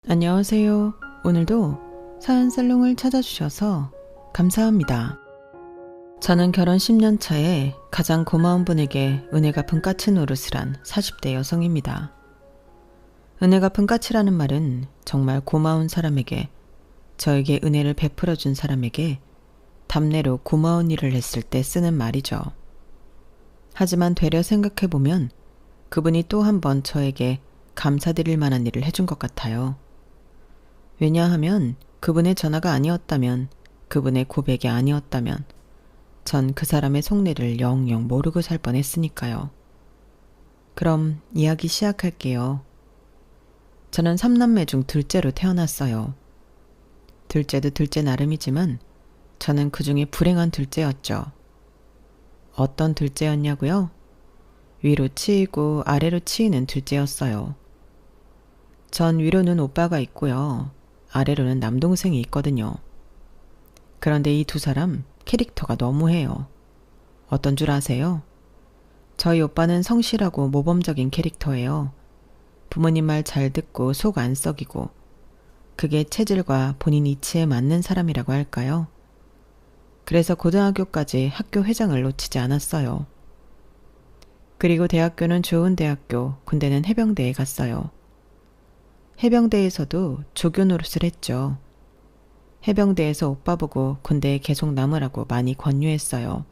안녕하세요. 오늘도 사연살롱을 찾아주셔서 감사합니다. 저는 결혼 10년 차에 가장 고마운 분에게 은혜 갚은 까치 노릇을 한 40대 여성입니다. 은혜 갚은 까치라는 말은 정말 고마운 사람에게, 저에게 은혜를 베풀어준 사람에게 답례로 고마운 일을 했을 때 쓰는 말이죠. 하지만 되려 생각해보면 그분이 또 한 번 저에게 감사드릴 만한 일을 해준 것 같아요. 왜냐하면 그분의 전화가 아니었다면, 그분의 고백이 아니었다면 전 그 사람의 속내를 영영 모르고 살 뻔했으니까요. 그럼 이야기 시작할게요. 저는 3남매 중 둘째로 태어났어요. 둘째도 둘째 나름이지만 저는 그 중에 불행한 둘째였죠. 어떤 둘째였냐고요? 위로 치이고 아래로 치이는 둘째였어요. 전 위로는 오빠가 있고요. 아래로는 남동생이 있거든요. 그런데 이 두 사람 캐릭터가 너무해요. 어떤 줄 아세요? 저희 오빠는 성실하고 모범적인 캐릭터예요. 부모님 말 잘 듣고 속 안 썩이고, 그게 체질과 본인 이치에 맞는 사람이라고 할까요? 그래서 고등학교까지 학교 회장을 놓치지 않았어요. 그리고 대학교는 좋은 대학교, 군대는 해병대에 갔어요. 해병대에서도 조교 노릇을 했죠. 해병대에서 오빠 보고 군대에 계속 남으라고 많이 권유했어요.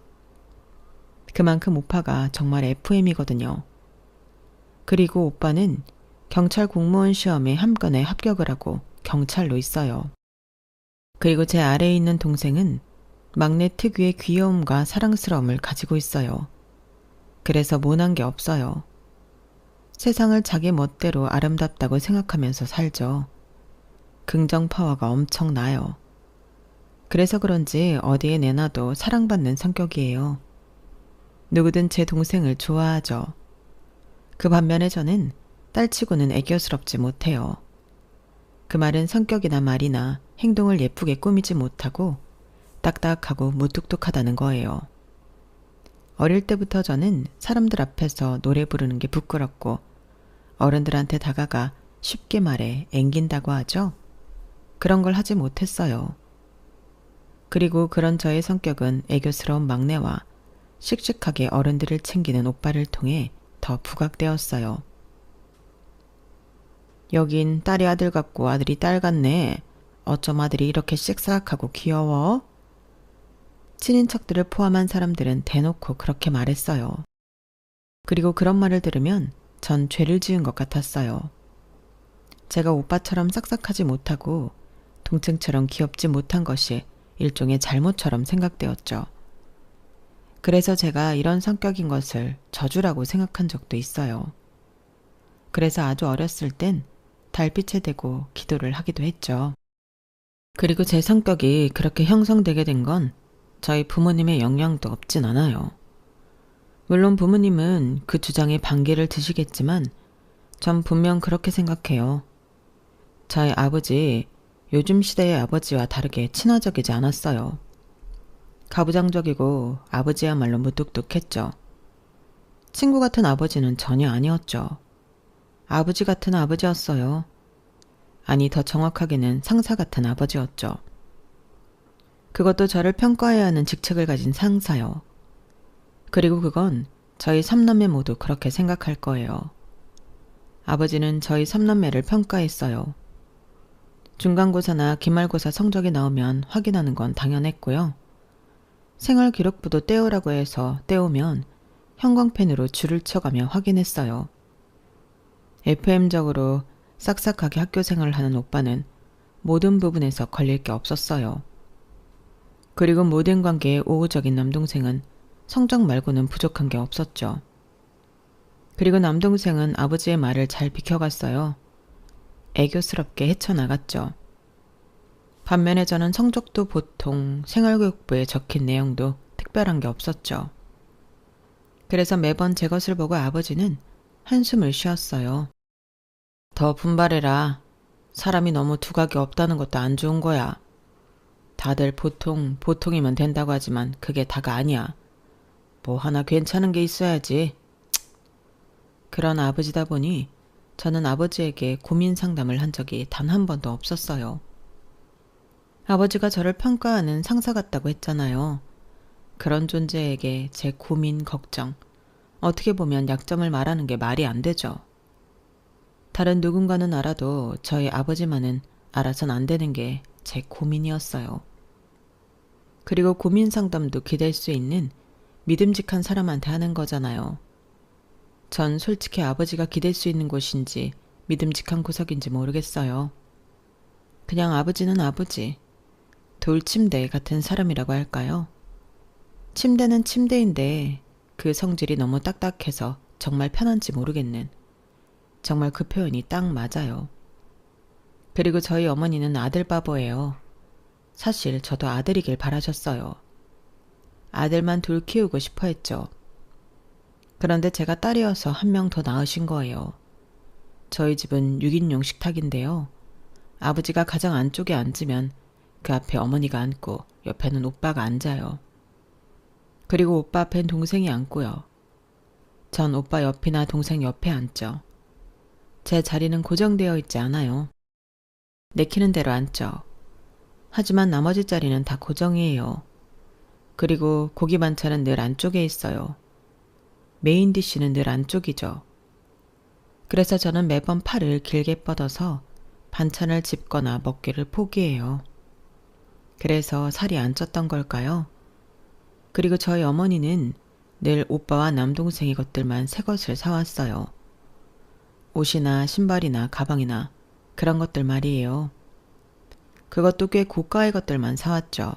그만큼 오빠가 정말 FM이거든요. 그리고 오빠는 경찰 공무원 시험에 한 건에 합격을 하고 경찰로 있어요. 그리고 제 아래에 있는 동생은 막내 특유의 귀여움과 사랑스러움을 가지고 있어요. 그래서 모난 게 없어요. 세상을 자기 멋대로 아름답다고 생각하면서 살죠. 긍정 파워가 엄청나요. 그래서 그런지 어디에 내놔도 사랑받는 성격이에요. 누구든 제 동생을 좋아하죠. 그 반면에 저는 딸치고는 애교스럽지 못해요. 그 말은 성격이나 말이나 행동을 예쁘게 꾸미지 못하고 딱딱하고 무뚝뚝하다는 거예요. 어릴 때부터 저는 사람들 앞에서 노래 부르는 게 부끄럽고 어른들한테 다가가 쉽게 말해 앵긴다고 하죠. 그런 걸 하지 못했어요. 그리고 그런 저의 성격은 애교스러운 막내와 씩씩하게 어른들을 챙기는 오빠를 통해 더 부각되었어요. 여긴 딸이 아들 같고 아들이 딸 같네. 어쩜 아들이 이렇게 씩싹하고 귀여워? 친인척들을 포함한 사람들은 대놓고 그렇게 말했어요. 그리고 그런 말을 들으면 전 죄를 지은 것 같았어요. 제가 오빠처럼 싹싹하지 못하고 동생처럼 귀엽지 못한 것이 일종의 잘못처럼 생각되었죠. 그래서 제가 이런 성격인 것을 저주라고 생각한 적도 있어요. 그래서 아주 어렸을 땐 달빛에 대고 기도를 하기도 했죠. 그리고 제 성격이 그렇게 형성되게 된 건 저희 부모님의 영향도 없진 않아요. 물론 부모님은 그 주장에 반기를 드시겠지만 전 분명 그렇게 생각해요. 저희 아버지, 요즘 시대의 아버지와 다르게 친화적이지 않았어요. 가부장적이고 아버지야말로 무뚝뚝했죠. 친구 같은 아버지는 전혀 아니었죠. 아버지 같은 아버지였어요. 아니, 더 정확하게는 상사 같은 아버지였죠. 그것도 저를 평가해야 하는 직책을 가진 상사요. 그리고 그건 저희 3남매 모두 그렇게 생각할 거예요. 아버지는 저희 3남매를 평가했어요. 중간고사나 기말고사 성적이 나오면 확인하는 건 당연했고요. 생활기록부도 떼우라고 해서 떼우면 형광펜으로 줄을 쳐가며 확인했어요. FM적으로 싹싹하게 학교 생활을 하는 오빠는 모든 부분에서 걸릴 게 없었어요. 그리고 모든 관계에 우호적인 남동생은 성적 말고는 부족한 게 없었죠. 그리고 남동생은 아버지의 말을 잘 비켜갔어요. 애교스럽게 헤쳐나갔죠. 반면에 저는 성적도 보통, 생활교육부에 적힌 내용도 특별한 게 없었죠. 그래서 매번 제 것을 보고 아버지는 한숨을 쉬었어요. 더 분발해라. 사람이 너무 두각이 없다는 것도 안 좋은 거야. 다들 보통이면 된다고 하지만 그게 다가 아니야. 뭐 하나 괜찮은 게 있어야지. 그런 아버지다 보니 저는 아버지에게 고민 상담을 한 적이 단 한 번도 없었어요. 아버지가 저를 평가하는 상사 같다고 했잖아요. 그런 존재에게 제 고민, 걱정, 어떻게 보면 약점을 말하는 게 말이 안 되죠. 다른 누군가는 알아도 저희 아버지만은 알아선 안 되는 게 제 고민이었어요. 그리고 고민 상담도 기댈 수 있는 믿음직한 사람한테 하는 거잖아요. 전 솔직히 아버지가 기댈 수 있는 곳인지 믿음직한 구석인지 모르겠어요. 그냥 아버지는 아버지, 돌침대 같은 사람이라고 할까요? 침대는 침대인데 그 성질이 너무 딱딱해서 정말 편한지 모르겠는. 정말 그 표현이 딱 맞아요. 그리고 저희 어머니는 아들 바보예요. 사실 저도 아들이길 바라셨어요. 아들만 둘 키우고 싶어 했죠. 그런데 제가 딸이어서 한 명 더 낳으신 거예요. 저희 집은 6인용 식탁인데요. 아버지가 가장 안쪽에 앉으면 그 앞에 어머니가 앉고 옆에는 오빠가 앉아요. 그리고 오빠 앞엔 동생이 앉고요. 전 오빠 옆이나 동생 옆에 앉죠. 제 자리는 고정되어 있지 않아요. 내키는 대로 앉죠. 하지만 나머지 자리는 다 고정이에요. 그리고 고기 반찬은 늘 안쪽에 있어요. 메인 디쉬는 늘 안쪽이죠. 그래서 저는 매번 팔을 길게 뻗어서 반찬을 집거나 먹기를 포기해요. 그래서 살이 안 쪘던 걸까요? 그리고 저희 어머니는 늘 오빠와 남동생의 것들만 새 것을 사왔어요. 옷이나 신발이나 가방이나 그런 것들 말이에요. 그것도 꽤 고가의 것들만 사왔죠.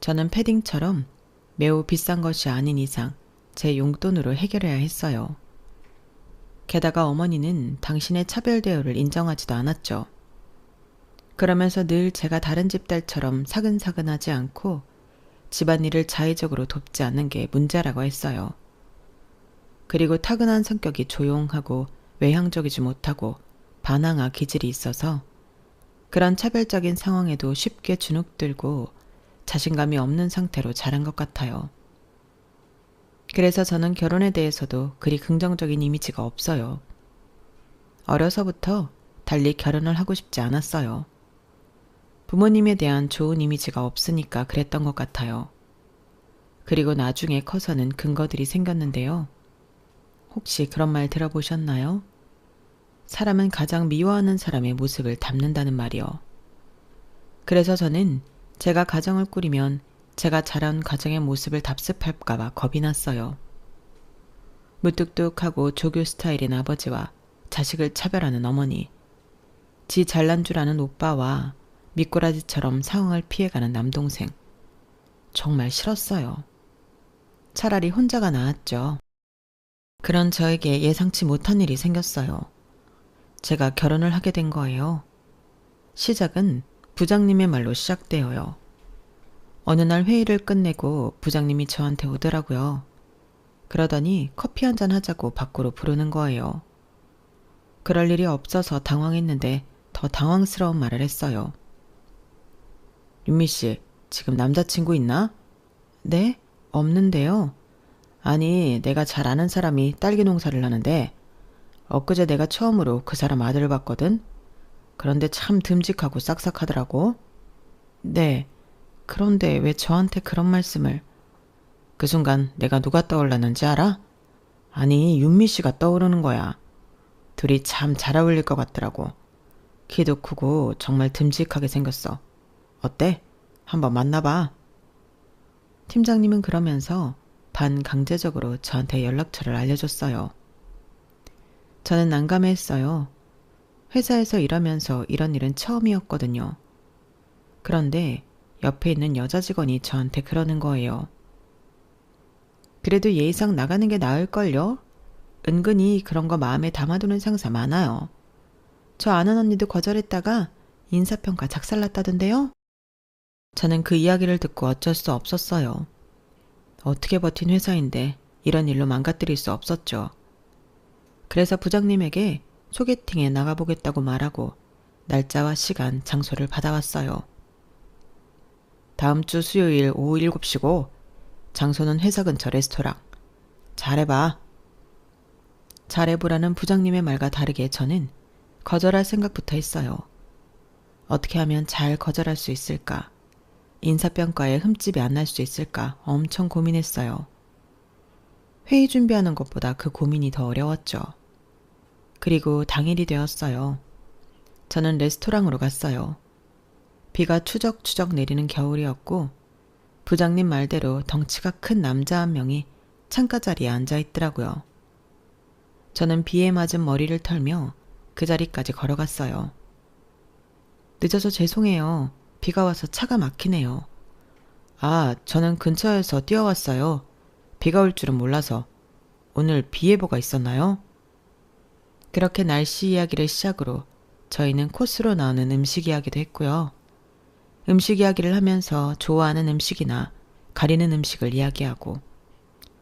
저는 패딩처럼 매우 비싼 것이 아닌 이상 제 용돈으로 해결해야 했어요. 게다가 어머니는 당신의 차별 대우를 인정하지도 않았죠. 그러면서 늘 제가 다른 집 딸처럼 사근사근하지 않고 집안일을 자의적으로 돕지 않는 게 문제라고 했어요. 그리고 타고난 성격이 조용하고 외향적이지 못하고 반항아 기질이 있어서 그런 차별적인 상황에도 쉽게 주눅들고 자신감이 없는 상태로 자란 것 같아요. 그래서 저는 결혼에 대해서도 그리 긍정적인 이미지가 없어요. 어려서부터 달리 결혼을 하고 싶지 않았어요. 부모님에 대한 좋은 이미지가 없으니까 그랬던 것 같아요. 그리고 나중에 커서는 근거들이 생겼는데요. 혹시 그런 말 들어보셨나요? 사람은 가장 미워하는 사람의 모습을 담는다는 말이요. 그래서 저는 제가 가정을 꾸리면 제가 자란 가정의 모습을 답습할까봐 겁이 났어요. 무뚝뚝하고 조교 스타일인 아버지와 자식을 차별하는 어머니, 지 잘난 줄 아는 오빠와 미꾸라지처럼 상황을 피해가는 남동생. 정말 싫었어요. 차라리 혼자가 나았죠. 그런 저에게 예상치 못한 일이 생겼어요. 제가 결혼을 하게 된 거예요. 시작은 부장님의 말로 시작되어요. 어느 날 회의를 끝내고 부장님이 저한테 오더라고요. 그러더니 커피 한잔 하자고 밖으로 부르는 거예요. 그럴 일이 없어서 당황했는데 더 당황스러운 말을 했어요. 윤미 씨, 지금 남자친구 있나? 네? 없는데요. 아니, 내가 잘 아는 사람이 딸기 농사를 하는데 엊그제 내가 처음으로 그 사람 아들을 봤거든? 그런데 참 듬직하고 싹싹하더라고. 네. 그런데 왜 저한테 그런 말씀을... 그 순간 내가 누가 떠올랐는지 알아? 아니, 윤미 씨가 떠오르는 거야. 둘이 참 잘 어울릴 것 같더라고. 키도 크고 정말 듬직하게 생겼어. 어때? 한번 만나봐. 팀장님은 그러면서 반강제적으로 저한테 연락처를 알려줬어요. 저는 난감했어요. 회사에서 일하면서 이런 일은 처음이었거든요. 그런데 옆에 있는 여자 직원이 저한테 그러는 거예요. 그래도 예의상 나가는 게 나을걸요? 은근히 그런 거 마음에 담아두는 상사 많아요. 저 아는 언니도 거절했다가 인사평가 작살났다던데요? 저는 그 이야기를 듣고 어쩔 수 없었어요. 어떻게 버틴 회사인데 이런 일로 망가뜨릴 수 없었죠. 그래서 부장님에게 소개팅에 나가보겠다고 말하고 날짜와 시간, 장소를 받아왔어요. 다음 주 수요일 오후 7시고 장소는 회사 근처 레스토랑. 잘해봐. 잘해보라는 부장님의 말과 다르게 저는 거절할 생각부터 했어요. 어떻게 하면 잘 거절할 수 있을까? 인사평가에 흠집이 안 날 수 있을까? 엄청 고민했어요. 회의 준비하는 것보다 그 고민이 더 어려웠죠. 그리고 당일이 되었어요. 저는 레스토랑으로 갔어요. 비가 추적추적 내리는 겨울이었고 부장님 말대로 덩치가 큰 남자 한 명이 창가 자리에 앉아 있더라고요. 저는 비에 맞은 머리를 털며 그 자리까지 걸어갔어요. 늦어서 죄송해요. 비가 와서 차가 막히네요. 아, 저는 근처에서 뛰어왔어요. 비가 올 줄은 몰라서. 오늘 비 예보가 있었나요? 그렇게 날씨 이야기를 시작으로 저희는 코스로 나오는 음식 이야기도 했고요. 음식 이야기를 하면서 좋아하는 음식이나 가리는 음식을 이야기하고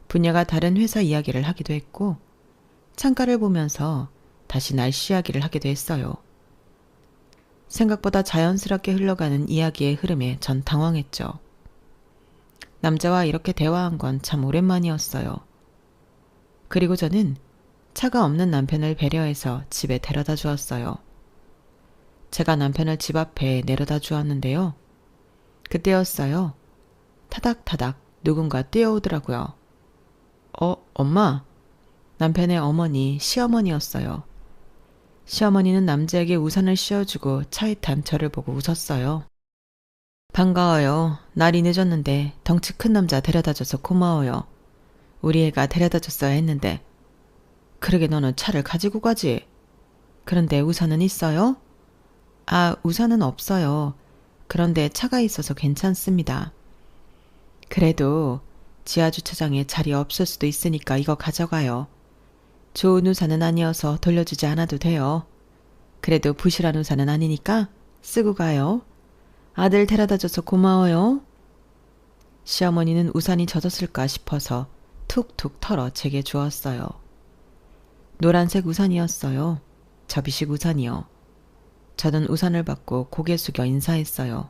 분야가 다른 회사 이야기를 하기도 했고 창가를 보면서 다시 날씨 이야기를 하기도 했어요. 생각보다 자연스럽게 흘러가는 이야기의 흐름에 전 당황했죠. 남자와 이렇게 대화한 건 참 오랜만이었어요. 그리고 저는 차가 없는 남편을 배려해서 집에 데려다 주었어요. 제가 남편을 집 앞에 내려다 주었는데요. 그때였어요. 타닥타닥 누군가 뛰어오더라고요. 엄마. 남편의 어머니, 시어머니였어요. 시어머니는 남자에게 우산을 씌워주고 차에 탄 저를 보고 웃었어요. 반가워요. 날이 늦었는데 덩치 큰 남자 데려다줘서 고마워요. 우리 애가 데려다줬어야 했는데. 그러게 너는 차를 가지고 가지. 그런데 우산은 있어요? 아, 우산은 없어요. 그런데 차가 있어서 괜찮습니다. 그래도 지하주차장에 자리 없을 수도 있으니까 이거 가져가요. 좋은 우산은 아니어서 돌려주지 않아도 돼요. 그래도 부실한 우산은 아니니까 쓰고 가요. 아들 데려다줘서 고마워요. 시어머니는 우산이 젖었을까 싶어서 툭툭 털어 제게 주었어요. 노란색 우산이었어요. 접이식 우산이요. 저는 우산을 받고 고개 숙여 인사했어요.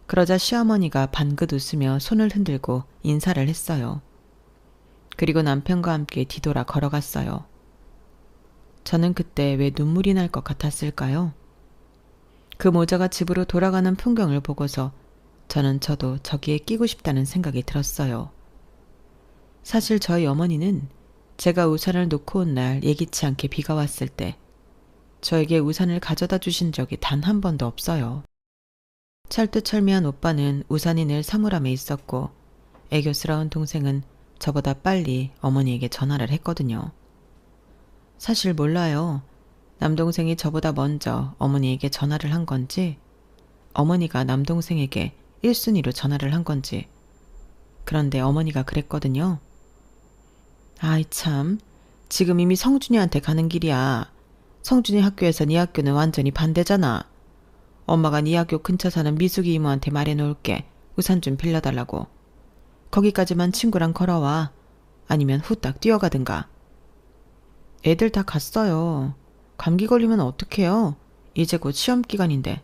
그러자 시어머니가 반긋 웃으며 손을 흔들고 인사를 했어요. 그리고 남편과 함께 뒤돌아 걸어갔어요. 저는 그때 왜 눈물이 날 것 같았을까요? 그 모자가 집으로 돌아가는 풍경을 보고서 저도 저기에 끼고 싶다는 생각이 들었어요. 사실 저희 어머니는 제가 우산을 놓고 온 날 예기치 않게 비가 왔을 때 저에게 우산을 가져다 주신 적이 단 한 번도 없어요. 철두철미한 오빠는 우산이 늘 사물함에 있었고 애교스러운 동생은 저보다 빨리 어머니에게 전화를 했거든요. 사실 몰라요. 남동생이 저보다 먼저 어머니에게 전화를 한 건지 어머니가 남동생에게 1순위로 전화를 한 건지. 그런데 어머니가 그랬거든요. 아이 참, 지금 이미 성준이한테 가는 길이야. 성준이 학교에서 네 학교는 완전히 반대잖아. 엄마가 네 학교 근처 사는 미숙이 이모한테 말해놓을게. 우산 좀 빌려달라고. 거기까지만 친구랑 걸어와. 아니면 후딱 뛰어가든가. 애들 다 갔어요. 감기 걸리면 어떡해요? 이제 곧 시험 기간인데.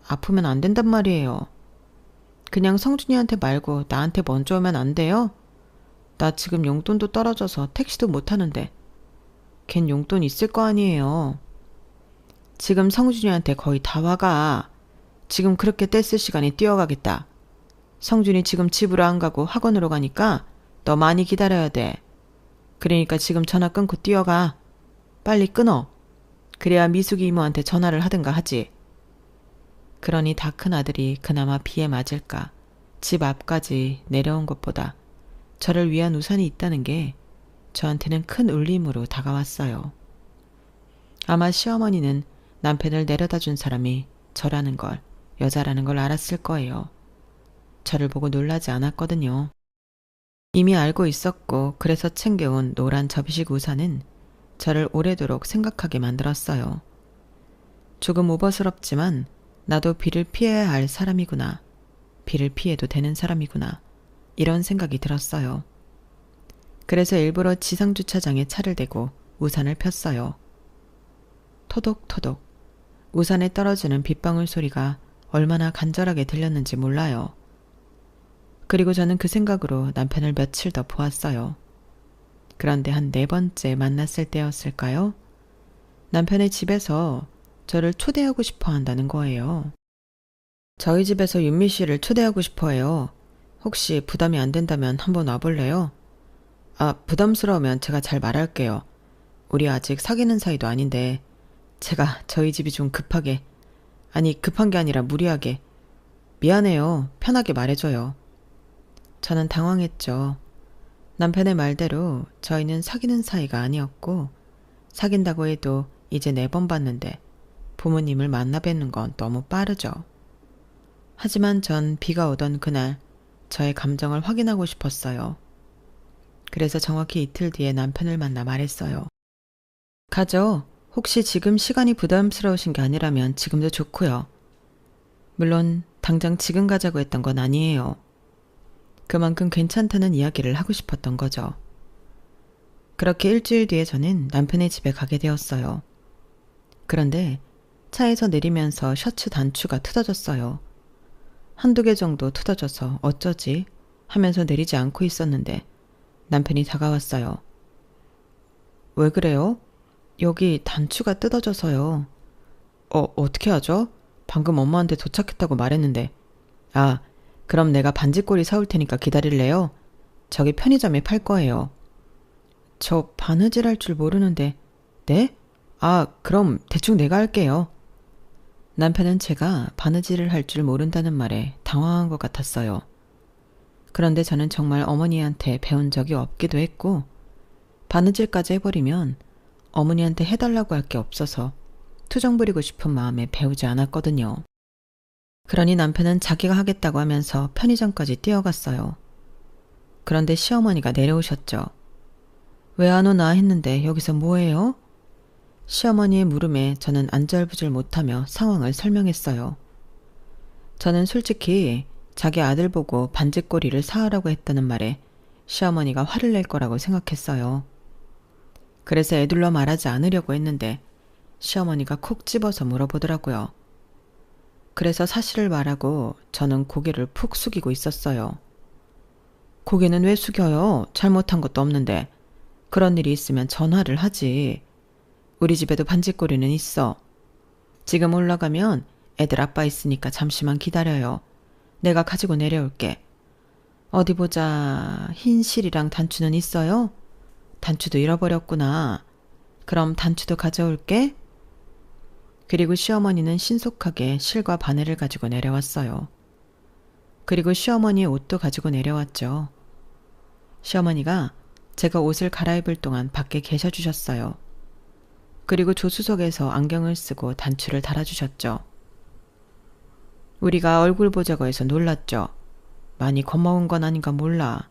아프면 안 된단 말이에요. 그냥 성준이한테 말고 나한테 먼저 오면 안 돼요? 나 지금 용돈도 떨어져서 택시도 못 타는데. 걘 용돈 있을 거 아니에요. 지금 성준이한테 거의 다 와가. 지금 그렇게 떼쓸 시간에 뛰어가겠다. 성준이 지금 집으로 안 가고 학원으로 가니까 너 많이 기다려야 돼. 그러니까 지금 전화 끊고 뛰어가. 빨리 끊어. 그래야 미숙이 이모한테 전화를 하든가 하지. 그러니 다 큰 아들이 그나마 비에 맞을까 집 앞까지 내려온 것보다 저를 위한 우산이 있다는 게 저한테는 큰 울림으로 다가왔어요. 아마 시어머니는 남편을 내려다 준 사람이 저라는 걸, 여자라는 걸 알았을 거예요. 저를 보고 놀라지 않았거든요. 이미 알고 있었고 그래서 챙겨온 노란 접이식 우산은 저를 오래도록 생각하게 만들었어요. 조금 오버스럽지만 나도 비를 피해야 할 사람이구나. 비를 피해도 되는 사람이구나. 이런 생각이 들었어요. 그래서 일부러 지상주차장에 차를 대고 우산을 폈어요. 토독토독. 우산에 떨어지는 빗방울 소리가 얼마나 간절하게 들렸는지 몰라요. 그리고 저는 그 생각으로 남편을 며칠 더 보았어요. 그런데 한 4번째 만났을 때였을까요? 남편의 집에서 저를 초대하고 싶어 한다는 거예요. 저희 집에서 윤미 씨를 초대하고 싶어 해요. 혹시 부담이 안 된다면 한번 와볼래요? 아, 부담스러우면 제가 잘 말할게요. 우리 아직 사귀는 사이도 아닌데 제가 저희 집이 좀 급하게, 아니 급한 게 아니라 무리하게. 미안해요. 편하게 말해줘요. 저는 당황했죠. 남편의 말대로 저희는 사귀는 사이가 아니었고 사귄다고 해도 이제 4번 봤는데 부모님을 만나 뵙는 건 너무 빠르죠. 하지만 전 비가 오던 그날 저의 감정을 확인하고 싶었어요. 그래서 정확히 이틀 뒤에 남편을 만나 말했어요. 가죠. 혹시 지금 시간이 부담스러우신 게 아니라면 지금도 좋고요. 물론 당장 지금 가자고 했던 건 아니에요. 그만큼 괜찮다는 이야기를 하고 싶었던 거죠. 그렇게 일주일 뒤에 저는 남편의 집에 가게 되었어요. 그런데 차에서 내리면서 셔츠 단추가 뜯어졌어요. 한두 개 정도 뜯어져서 어쩌지 하면서 내리지 않고 있었는데 남편이 다가왔어요. 왜 그래요? 여기 단추가 뜯어져서요. 어떻게 하죠? 방금 엄마한테 도착했다고 말했는데. 아, 그럼 내가 반지꼬리 사올 테니까 기다릴래요? 저기 편의점에 팔 거예요. 저 바느질 할 줄 모르는데. 네? 아, 그럼 대충 내가 할게요. 남편은 제가 바느질을 할 줄 모른다는 말에 당황한 것 같았어요. 그런데 저는 정말 어머니한테 배운 적이 없기도 했고 바느질까지 해버리면 어머니한테 해달라고 할 게 없어서 투정 부리고 싶은 마음에 배우지 않았거든요. 그러니 남편은 자기가 하겠다고 하면서 편의점까지 뛰어갔어요. 그런데 시어머니가 내려오셨죠. 왜 안 오나 했는데 여기서 뭐해요? 시어머니의 물음에 저는 안절부절 못하며 상황을 설명했어요. 저는 솔직히 자기 아들 보고 반지꼬리를 사오라고 했다는 말에 시어머니가 화를 낼 거라고 생각했어요. 그래서 애둘러 말하지 않으려고 했는데 시어머니가 콕 집어서 물어보더라고요. 그래서 사실을 말하고 저는 고개를 푹 숙이고 있었어요. 고개는 왜 숙여요? 잘못한 것도 없는데. 그런 일이 있으면 전화를 하지. 우리 집에도 반지꼬리는 있어. 지금 올라가면 애들 아빠 있으니까 잠시만 기다려요. 내가 가지고 내려올게. 어디 보자. 흰 실이랑 단추는 있어요? 단추도 잃어버렸구나. 그럼 단추도 가져올게. 그리고 시어머니는 신속하게 실과 바늘을 가지고 내려왔어요. 그리고 시어머니의 옷도 가지고 내려왔죠. 시어머니가 제가 옷을 갈아입을 동안 밖에 계셔주셨어요. 그리고 조수석에서 안경을 쓰고 단추를 달아주셨죠. 우리가 얼굴 보자고 해서 놀랐죠. 많이 겁먹은 건 아닌가 몰라.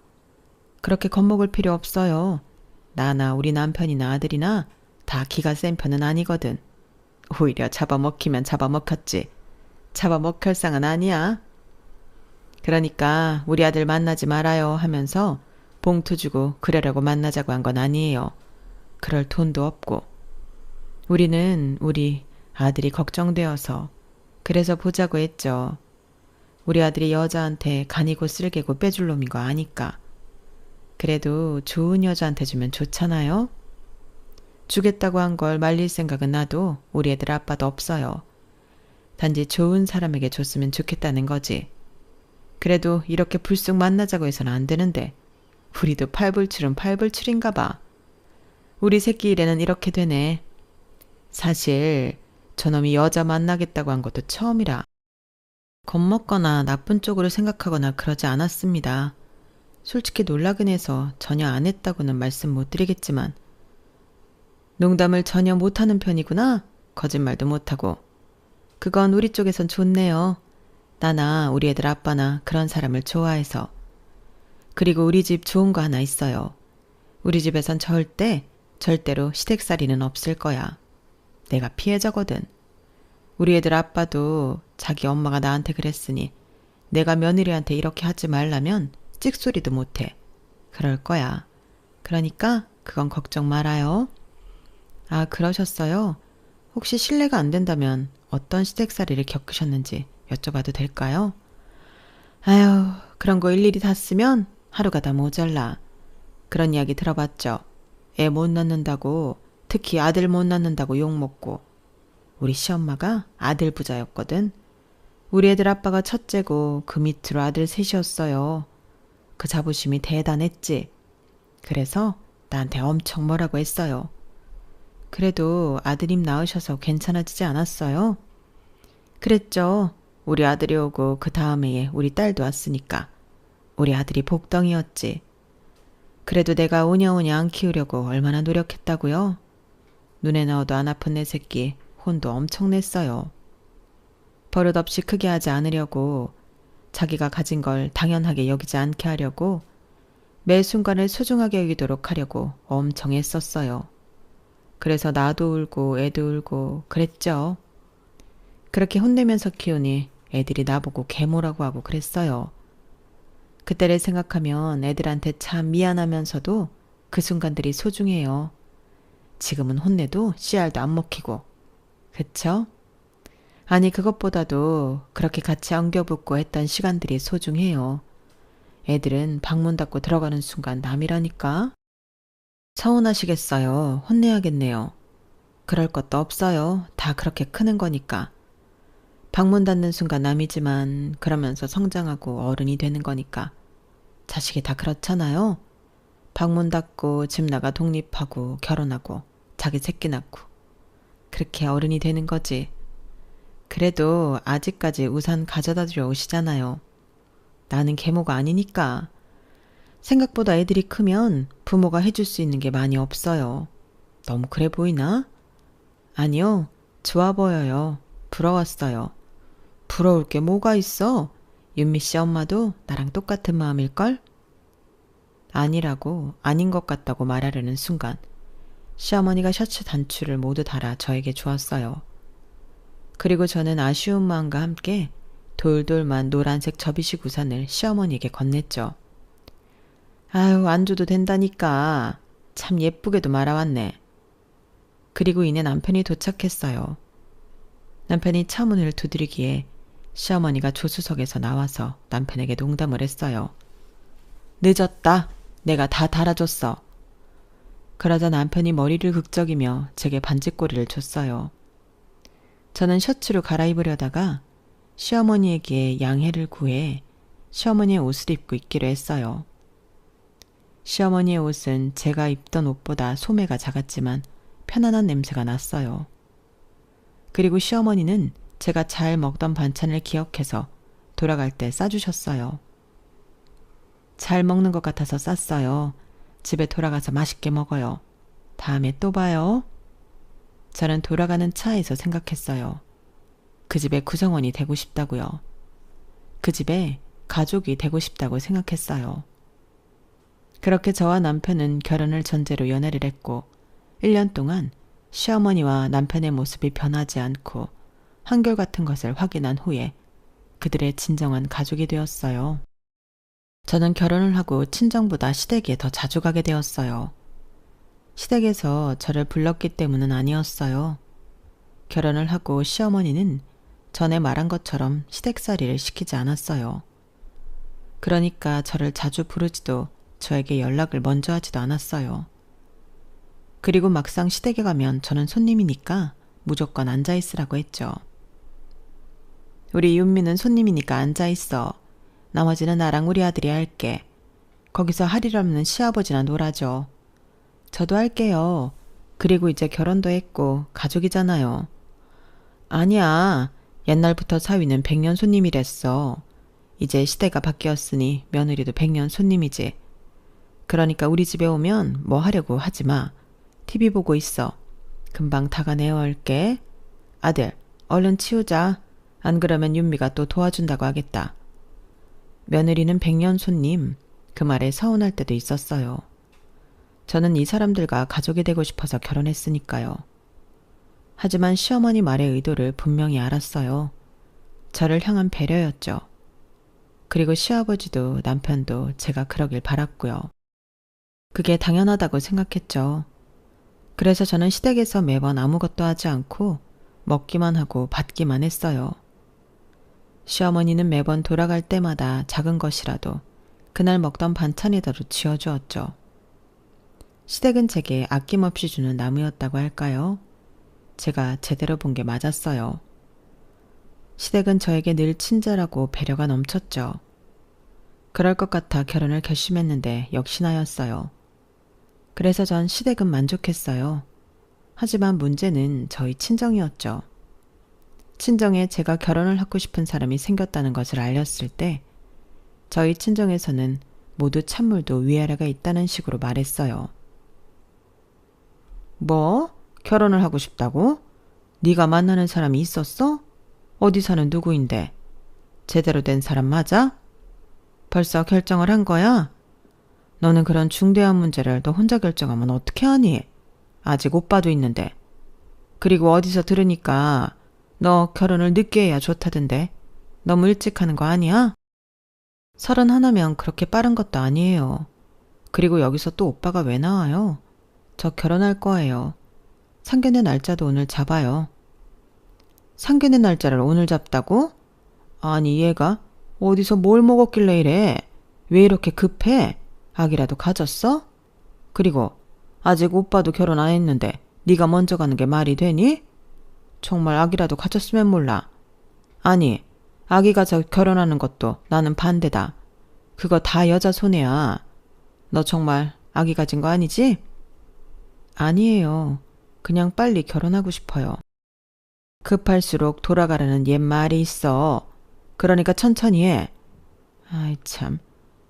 그렇게 겁먹을 필요 없어요. 나나 우리 남편이나 아들이나 다 기가 센 편은 아니거든. 오히려 잡아먹히면 잡아먹혔지. 잡아먹힐 상은 아니야. 그러니까 우리 아들 만나지 말아요 하면서 봉투 주고 그러려고 만나자고 한 건 아니에요. 그럴 돈도 없고. 우리는 우리 아들이 걱정되어서 그래서 보자고 했죠. 우리 아들이 여자한테 간이고 쓸개고 빼줄 놈인 거 아니까. 그래도 좋은 여자한테 주면 좋잖아요. 주겠다고 한 걸 말릴 생각은 나도 우리 애들 아빠도 없어요. 단지 좋은 사람에게 줬으면 좋겠다는 거지. 그래도 이렇게 불쑥 만나자고 해서는 안 되는데 우리도 팔불출은 팔불출인가 봐. 우리 새끼 일에는 이렇게 되네. 사실 저놈이 여자 만나겠다고 한 것도 처음이라. 겁먹거나 나쁜 쪽으로 생각하거나 그러지 않았습니다. 솔직히 놀라긴 해서 전혀 안 했다고는 말씀 못 드리겠지만 농담을 전혀 못하는 편이구나. 거짓말도 못하고. 그건 우리 쪽에선 좋네요. 나나 우리 애들 아빠나 그런 사람을 좋아해서. 그리고 우리 집 좋은 거 하나 있어요. 우리 집에선 절대로 시댁살이는 없을 거야. 내가 피해자거든. 우리 애들 아빠도 자기 엄마가 나한테 그랬으니 내가 며느리한테 이렇게 하지 말라면 찍소리도 못해. 그럴 거야. 그러니까 그건 걱정 말아요. 아, 그러셨어요? 혹시 실례가 안 된다면 어떤 시댁살이를 겪으셨는지 여쭤봐도 될까요? 아휴, 그런 거 일일이 다 쓰면 하루가 다 모자라. 그런 이야기 들어봤죠? 애 못 낳는다고, 특히 아들 못 낳는다고 욕먹고. 우리 시엄마가 아들 부자였거든. 우리 애들 아빠가 첫째고 그 밑으로 아들 셋이었어요. 그 자부심이 대단했지. 그래서 나한테 엄청 뭐라고 했어요. 그래도 아드님 낳으셔서 괜찮아지지 않았어요? 그랬죠. 우리 아들이 오고 그 다음 해에 우리 딸도 왔으니까. 우리 아들이 복덩이였지. 그래도 내가 오냐오냐 안 키우려고 얼마나 노력했다고요? 눈에 넣어도 안 아픈 내 새끼 혼도 엄청 냈어요. 버릇없이 크게 하지 않으려고, 자기가 가진 걸 당연하게 여기지 않게 하려고, 매 순간을 소중하게 여기도록 하려고 엄청 애썼어요. 그래서 나도 울고 애도 울고 그랬죠. 그렇게 혼내면서 키우니 애들이 나보고 계모라고 하고 그랬어요. 그때를 생각하면 애들한테 참 미안하면서도 그 순간들이 소중해요. 지금은 혼내도 씨알도 안 먹히고. 그쵸? 아니 그것보다도 그렇게 같이 엉겨붙고 했던 시간들이 소중해요. 애들은 방문 닫고 들어가는 순간 남이라니까. 서운하시겠어요. 혼내야겠네요. 그럴 것도 없어요. 다 그렇게 크는 거니까. 방문 닫는 순간 남이지만 그러면서 성장하고 어른이 되는 거니까. 자식이 다 그렇잖아요. 방문 닫고 집 나가 독립하고 결혼하고 자기 새끼 낳고. 그렇게 어른이 되는 거지. 그래도 아직까지 우산 가져다 주러 오시잖아요. 나는 계모가 아니니까. 생각보다 애들이 크면 부모가 해줄 수 있는 게 많이 없어요. 너무 그래 보이나? 아니요. 좋아 보여요. 부러웠어요. 부러울 게 뭐가 있어? 윤미 씨 엄마도 나랑 똑같은 마음일걸? 아니라고, 아닌 것 같다고 말하려는 순간 시어머니가 셔츠 단추를 모두 달아 저에게 주었어요. 그리고 저는 아쉬운 마음과 함께 돌돌만 노란색 접이식 우산을 시어머니에게 건넸죠. 아유, 안 줘도 된다니까. 참 예쁘게도 말아왔네. 그리고 이내 남편이 도착했어요. 남편이 차 문을 두드리기에 시어머니가 조수석에서 나와서 남편에게 농담을 했어요. 늦었다. 내가 다 달아줬어. 그러자 남편이 머리를 극적이며 제게 반지꼬리를 줬어요. 저는 셔츠로 갈아입으려다가 시어머니에게 양해를 구해 시어머니의 옷을 입고 있기로 했어요. 시어머니의 옷은 제가 입던 옷보다 소매가 작았지만 편안한 냄새가 났어요. 그리고 시어머니는 제가 잘 먹던 반찬을 기억해서 돌아갈 때 싸주셨어요. 잘 먹는 것 같아서 쌌어요. 집에 돌아가서 맛있게 먹어요. 다음에 또 봐요. 저는 돌아가는 차에서 생각했어요. 그 집의 구성원이 되고 싶다고요. 그 집에 가족이 되고 싶다고 생각했어요. 그렇게 저와 남편은 결혼을 전제로 연애를 했고 1년 동안 시어머니와 남편의 모습이 변하지 않고 한결같은 것을 확인한 후에 그들의 진정한 가족이 되었어요. 저는 결혼을 하고 친정보다 시댁에 더 자주 가게 되었어요. 시댁에서 저를 불렀기 때문은 아니었어요. 결혼을 하고 시어머니는 전에 말한 것처럼 시댁살이를 시키지 않았어요. 그러니까 저를 자주 부르지도 저에게 연락을 먼저 하지도 않았어요. 그리고 막상 시댁에 가면 저는 손님이니까 무조건 앉아있으라고 했죠. 우리 윤미는 손님이니까 앉아있어. 나머지는 나랑 우리 아들이 할게. 거기서 할 일 없는 시아버지나 놀아줘. 저도 할게요. 그리고 이제 결혼도 했고 가족이잖아요. 아니야. 옛날부터 사위는 100년 손님이랬어. 이제 시대가 바뀌었으니 며느리도 100년 손님이지. 그러니까 우리 집에 오면 뭐 하려고 하지 마. TV 보고 있어. 금방 다가 내어올게. 아들, 얼른 치우자. 안 그러면 윤미가 또 도와준다고 하겠다. 며느리는 100년 손님. 그 말에 서운할 때도 있었어요. 저는 이 사람들과 가족이 되고 싶어서 결혼했으니까요. 하지만 시어머니 말의 의도를 분명히 알았어요. 저를 향한 배려였죠. 그리고 시아버지도 남편도 제가 그러길 바랐고요. 그게 당연하다고 생각했죠. 그래서 저는 시댁에서 매번 아무것도 하지 않고 먹기만 하고 받기만 했어요. 시어머니는 매번 돌아갈 때마다 작은 것이라도 그날 먹던 반찬에다로 지어주었죠. 시댁은 제게 아낌없이 주는 나무였다고 할까요? 제가 제대로 본 게 맞았어요. 시댁은 저에게 늘 친절하고 배려가 넘쳤죠. 그럴 것 같아 결혼을 결심했는데 역시나였어요. 그래서 전 시댁은 만족했어요. 하지만 문제는 저희 친정이었죠. 친정에 제가 결혼을 하고 싶은 사람이 생겼다는 것을 알렸을 때 저희 친정에서는 모두 찬물도 위아래가 있다는 식으로 말했어요. 뭐? 결혼을 하고 싶다고? 네가 만나는 사람이 있었어? 어디 사는 누구인데? 제대로 된 사람 맞아? 벌써 결정을 한 거야? 너는 그런 중대한 문제를 너 혼자 결정하면 어떻게 하니? 아직 오빠도 있는데. 그리고 어디서 들으니까 너 결혼을 늦게 해야 좋다던데. 너무 일찍 하는 거 아니야? 31면 그렇게 빠른 것도 아니에요. 그리고 여기서 또 오빠가 왜 나와요? 저 결혼할 거예요. 상견례 날짜도 오늘 잡아요. 상견례 날짜를 오늘 잡다고? 아니 얘가 어디서 뭘 먹었길래 이래? 왜 이렇게 급해? 아기라도 가졌어? 그리고 아직 오빠도 결혼 안 했는데 네가 먼저 가는 게 말이 되니? 정말 아기라도 가졌으면 몰라. 아니 아기 가져 결혼하는 것도 나는 반대다. 그거 다 여자 손해야. 너 정말 아기 가진 거 아니지? 아니에요. 그냥 빨리 결혼하고 싶어요. 급할수록 돌아가라는 옛말이 있어. 그러니까 천천히 해. 아이 참.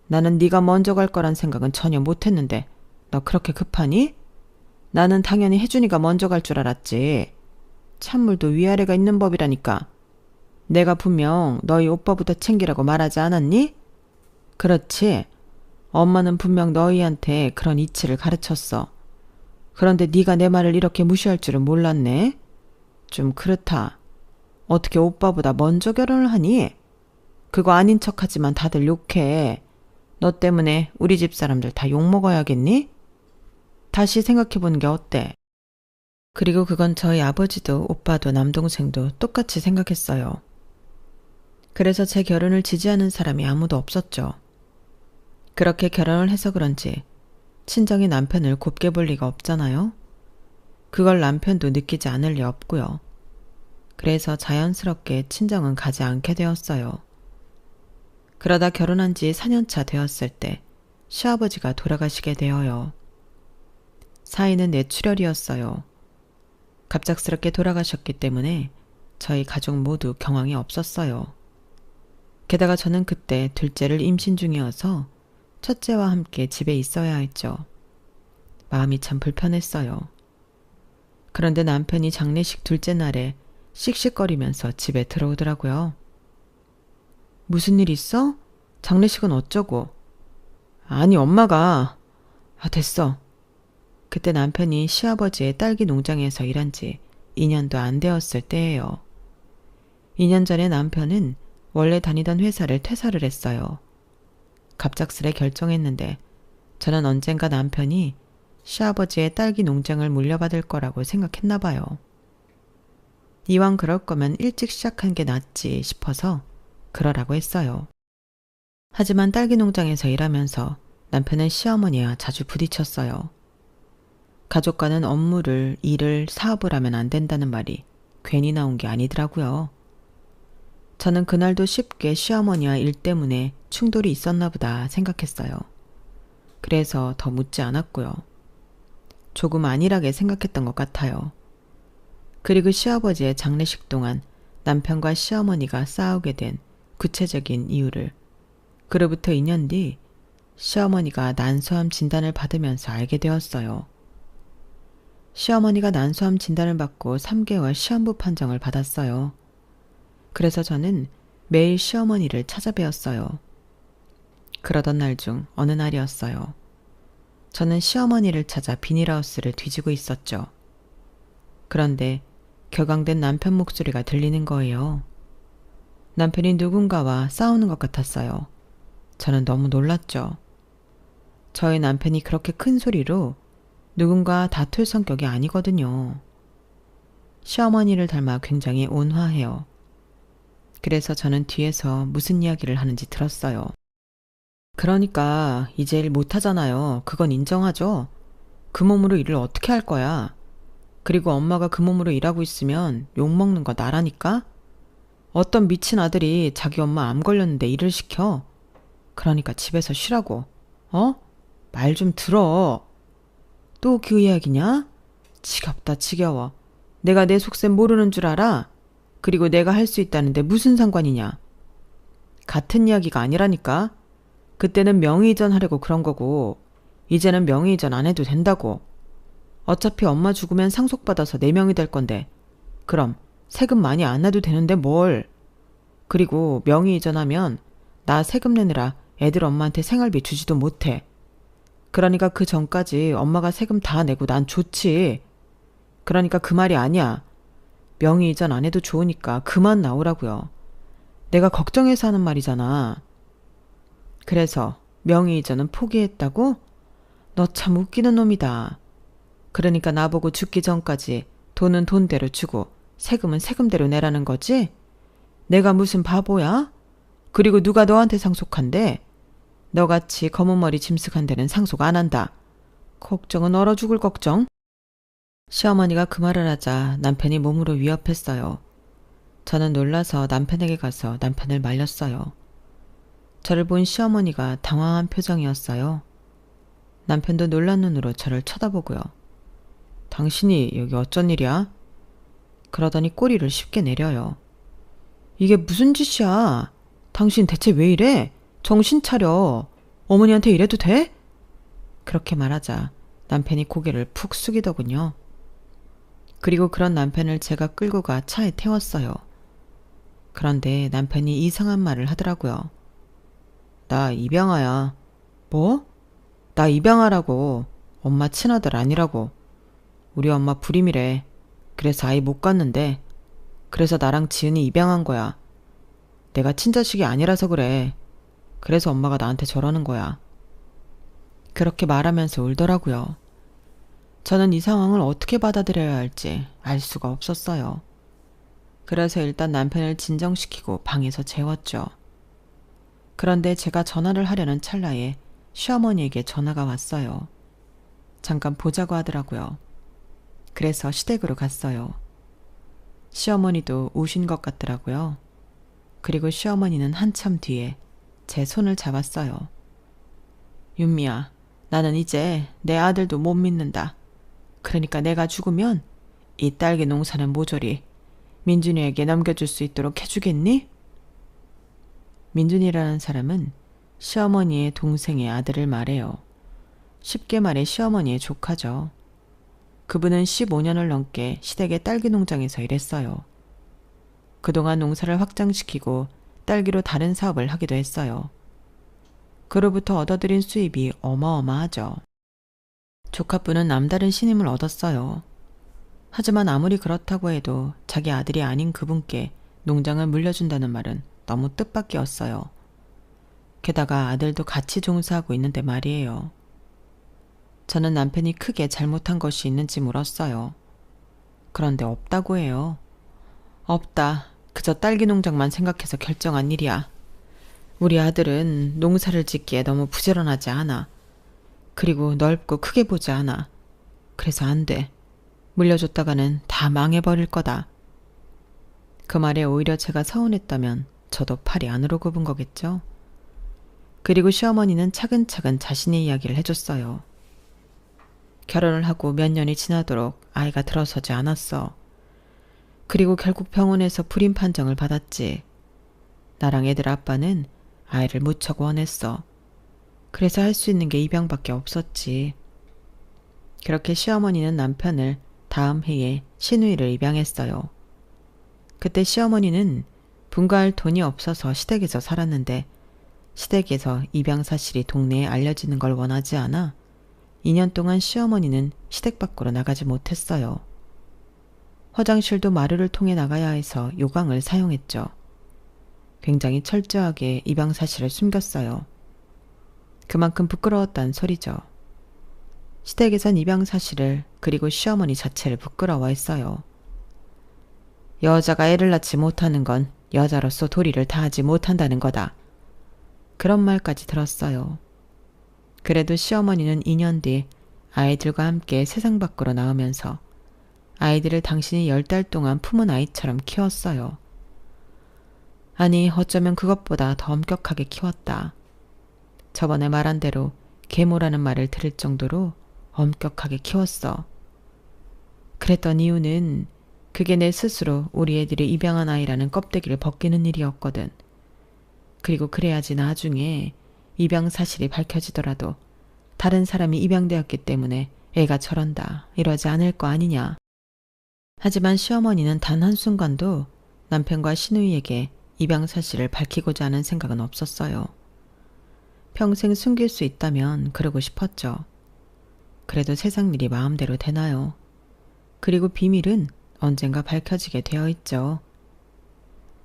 나는 네가 먼저 갈 거란 생각은 전혀 못했는데 너 그렇게 급하니? 나는 당연히 혜준이가 먼저 갈 줄 알았지. 찬물도 위아래가 있는 법이라니까. 내가 분명 너희 오빠부터 챙기라고 말하지 않았니? 그렇지. 엄마는 분명 너희한테 그런 이치를 가르쳤어. 그런데 네가 내 말을 이렇게 무시할 줄은 몰랐네. 좀 그렇다. 어떻게 오빠보다 먼저 결혼을 하니? 그거 아닌 척하지만 다들 욕해. 너 때문에 우리 집 사람들 다 욕먹어야겠니? 다시 생각해보는 게 어때? 그리고 그건 저희 아버지도 오빠도 남동생도 똑같이 생각했어요. 그래서 제 결혼을 지지하는 사람이 아무도 없었죠. 그렇게 결혼을 해서 그런지 친정이 남편을 곱게 볼 리가 없잖아요. 그걸 남편도 느끼지 않을 리 없고요. 그래서 자연스럽게 친정은 가지 않게 되었어요. 그러다 결혼한 지 4년차 되었을 때 시아버지가 돌아가시게 되어요. 사인은 뇌출혈이었어요. 갑작스럽게 돌아가셨기 때문에 저희 가족 모두 경황이 없었어요. 게다가 저는 그때 둘째를 임신 중이어서 첫째와 함께 집에 있어야 했죠. 마음이 참 불편했어요. 그런데 남편이 장례식 둘째 날에 씩씩거리면서 집에 들어오더라고요. 무슨 일 있어? 장례식은 어쩌고? 아니 엄마가... 됐어. 그때 남편이 시아버지의 딸기 농장에서 일한 지 2년도 안 되었을 때예요. 2년 전에 남편은 원래 다니던 회사를 퇴사를 했어요. 갑작스레 결정했는데 저는 언젠가 남편이 시아버지의 딸기 농장을 물려받을 거라고 생각했나 봐요. 이왕 그럴 거면 일찍 시작한 게 낫지 싶어서 그러라고 했어요. 하지만 딸기 농장에서 일하면서 남편은 시어머니와 자주 부딪혔어요. 가족과는 업무를, 일을, 사업을 하면 안 된다는 말이 괜히 나온 게 아니더라고요. 저는 그날도 쉽게 시어머니와 일 때문에 충돌이 있었나 보다 생각했어요. 그래서 더 묻지 않았고요. 조금 안일하게 생각했던 것 같아요. 그리고 시아버지의 장례식 동안 남편과 시어머니가 싸우게 된 구체적인 이유를 그로부터 2년 뒤 시어머니가 난소암 진단을 받으면서 알게 되었어요. 시어머니가 난소암 진단을 받고 3개월 시한부 판정을 받았어요. 그래서 저는 매일 시어머니를 찾아뵈었어요. 그러던 날 중 어느 날이었어요. 저는 시어머니를 찾아 비닐하우스를 뒤지고 있었죠. 그런데 격앙된 남편 목소리가 들리는 거예요. 남편이 누군가와 싸우는 것 같았어요. 저는 너무 놀랐죠. 저희 남편이 그렇게 큰 소리로 누군가 다툴 성격이 아니거든요. 시어머니를 닮아 굉장히 온화해요. 그래서 저는 뒤에서 무슨 이야기를 하는지 들었어요. 그러니까 이제 일 못하잖아요. 그건 인정하죠. 그 몸으로 일을 어떻게 할 거야? 그리고 엄마가 그 몸으로 일하고 있으면 욕먹는 거 나라니까? 어떤 미친 아들이 자기 엄마 암 걸렸는데 일을 시켜? 그러니까 집에서 쉬라고. 어? 말 좀 들어. 또 그 이야기냐? 지겹다 지겨워. 내가 내 속셈 모르는 줄 알아? 그리고 내가 할 수 있다는데 무슨 상관이냐? 같은 이야기가 아니라니까? 그때는 명의이전 하려고 그런 거고 이제는 명의이전 안 해도 된다고. 어차피 엄마 죽으면 상속받아서 4명이 될 건데 그럼 세금 많이 안 내도 되는데 뭘. 그리고 명의이전하면 나 세금 내느라 애들 엄마한테 생활비 주지도 못해. 그러니까 그 전까지 엄마가 세금 다 내고 난 좋지. 그러니까 그 말이 아니야. 명의이전 안 해도 좋으니까 그만 나오라고요. 내가 걱정해서 하는 말이잖아. 그래서 명의이전은 포기했다고? 너 참 웃기는 놈이다. 그러니까 나보고 죽기 전까지 돈은 돈대로 주고 세금은 세금대로 내라는 거지? 내가 무슨 바보야? 그리고 누가 너한테 상속한대? 너같이 검은 머리 짐승한 데는 상속 안 한다. 걱정은 얼어 죽을 걱정? 시어머니가 그 말을 하자 남편이 몸으로 위협했어요. 저는 놀라서 남편에게 가서 남편을 말렸어요. 저를 본 시어머니가 당황한 표정이었어요. 남편도 놀란 눈으로 저를 쳐다보고요. 당신이 여기 어쩐 일이야? 그러더니 꼬리를 쉽게 내려요. 이게 무슨 짓이야? 당신 대체 왜 이래? 정신 차려. 어머니한테 이래도 돼? 그렇게 말하자 남편이 고개를 푹 숙이더군요. 그리고 그런 남편을 제가 끌고 가 차에 태웠어요. 그런데 남편이 이상한 말을 하더라고요. 나 입양아야. 뭐? 나 입양아라고. 엄마 친아들 아니라고. 우리 엄마 불임이래. 그래서 아이 못 갔는데. 그래서 나랑 지은이 입양한 거야. 내가 친자식이 아니라서 그래. 그래서 엄마가 나한테 저러는 거야. 그렇게 말하면서 울더라고요. 저는 이 상황을 어떻게 받아들여야 할지 알 수가 없었어요. 그래서 일단 남편을 진정시키고 방에서 재웠죠. 그런데 제가 전화를 하려는 찰나에 시어머니에게 전화가 왔어요. 잠깐 보자고 하더라고요. 그래서 시댁으로 갔어요. 시어머니도 우신 것 같더라고요. 그리고 시어머니는 한참 뒤에 제 손을 잡았어요. 윤미야, 나는 이제 내 아들도 못 믿는다. 그러니까 내가 죽으면 이 딸기 농사는 모조리 민준이에게 넘겨줄 수 있도록 해주겠니? 민준이라는 사람은 시어머니의 동생의 아들을 말해요. 쉽게 말해 시어머니의 조카죠. 그분은 15년을 넘게 시댁의 딸기 농장에서 일했어요. 그동안 농사를 확장시키고 딸기로 다른 사업을 하기도 했어요. 그로부터 얻어들인 수입이 어마어마하죠. 조카분은 남다른 신임을 얻었어요. 하지만 아무리 그렇다고 해도 자기 아들이 아닌 그분께 농장을 물려준다는 말은 너무 뜻밖이었어요. 게다가 아들도 같이 종사하고 있는데 말이에요. 저는 남편이 크게 잘못한 것이 있는지 물었어요. 그런데 없다고 해요. 없다. 그저 딸기 농장만 생각해서 결정한 일이야. 우리 아들은 농사를 짓기에 너무 부지런하지 않아. 그리고 넓고 크게 보지 않아. 그래서 안 돼. 물려줬다가는 다 망해버릴 거다. 그 말에 오히려 제가 서운했다면 저도 팔이 안으로 굽은 거겠죠. 그리고 시어머니는 차근차근 자신의 이야기를 해줬어요. 결혼을 하고 몇 년이 지나도록 아이가 들어서지 않았어. 그리고 결국 병원에서 불임 판정을 받았지. 나랑 애들 아빠는 아이를 무척 원했어. 그래서 할 수 있는 게 입양밖에 없었지. 그렇게 시어머니는 남편을 다음 해에 시누이를 입양했어요. 그때 시어머니는 분가할 돈이 없어서 시댁에서 살았는데 시댁에서 입양 사실이 동네에 알려지는 걸 원하지 않아 2년 동안 시어머니는 시댁 밖으로 나가지 못했어요. 화장실도 마루를 통해 나가야 해서 요강을 사용했죠. 굉장히 철저하게 입양 사실을 숨겼어요. 그만큼 부끄러웠단 소리죠. 시댁에선 입양 사실을 그리고 시어머니 자체를 부끄러워했어요. 여자가 애를 낳지 못하는 건 여자로서 도리를 다하지 못한다는 거다. 그런 말까지 들었어요. 그래도 시어머니는 2년 뒤 아이들과 함께 세상 밖으로 나오면서 아이들을 당신이 10달 동안 품은 아이처럼 키웠어요. 아니, 어쩌면 그것보다 더 엄격하게 키웠다. 저번에 말한 대로 계모라는 말을 들을 정도로 엄격하게 키웠어. 그랬던 이유는 그게 내 스스로 우리 애들이 입양한 아이라는 껍데기를 벗기는 일이었거든. 그리고 그래야지 나중에 입양 사실이 밝혀지더라도 다른 사람이 입양되었기 때문에 애가 저런다 이러지 않을 거 아니냐. 하지만 시어머니는 단 한순간도 남편과 시누이에게 입양 사실을 밝히고자 하는 생각은 없었어요. 평생 숨길 수 있다면 그러고 싶었죠. 그래도 세상 일이 마음대로 되나요? 그리고 비밀은 언젠가 밝혀지게 되어 있죠.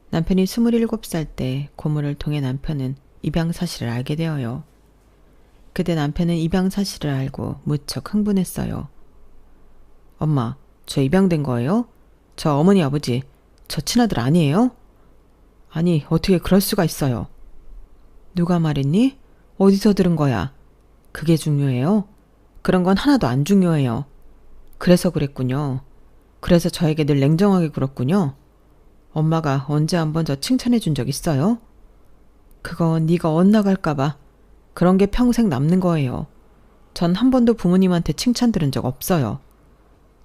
남편이 27살 때 고모를 통해 남편은 입양 사실을 알게 되어요. 그때 남편은 입양 사실을 알고 무척 흥분했어요. 엄마, 저 입양된 거예요? 저 어머니 아버지, 저 친아들 아니에요? 아니, 어떻게 그럴 수가 있어요? 누가 말했니? 어디서 들은 거야? 그게 중요해요? 그런 건 하나도 안 중요해요. 그래서 그랬군요. 그래서 저에게 늘 냉정하게 굴었군요. 엄마가 언제 한번 저 칭찬해 준 적 있어요? 그건 네가 엇나갈까봐 그런 게 평생 남는 거예요. 전 한 번도 부모님한테 칭찬 들은 적 없어요.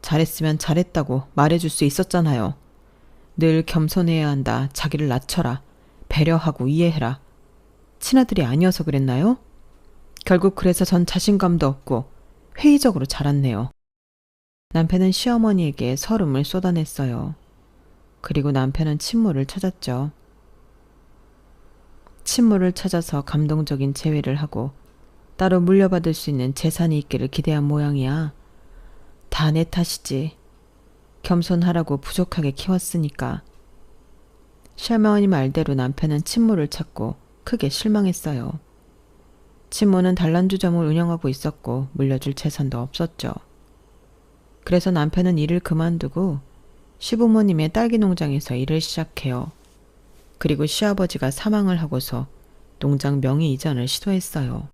잘했으면 잘했다고 말해줄 수 있었잖아요. 늘 겸손해야 한다. 자기를 낮춰라. 배려하고 이해해라. 친아들이 아니어서 그랬나요? 결국 그래서 전 자신감도 없고 회의적으로 자랐네요. 남편은 시어머니에게 서름을 쏟아냈어요. 그리고 남편은 친모를 찾았죠. 친모를 찾아서 감동적인 재회를 하고 따로 물려받을 수 있는 재산이 있기를 기대한 모양이야. 다 내 탓이지. 겸손하라고 부족하게 키웠으니까. 시어머니 말대로 남편은 친모를 찾고 크게 실망했어요. 친모는 단란주점을 운영하고 있었고 물려줄 재산도 없었죠. 그래서 남편은 일을 그만두고 시부모님의 딸기 농장에서 일을 시작해요. 그리고 시아버지가 사망을 하고서 농장 명의 이전을 시도했어요.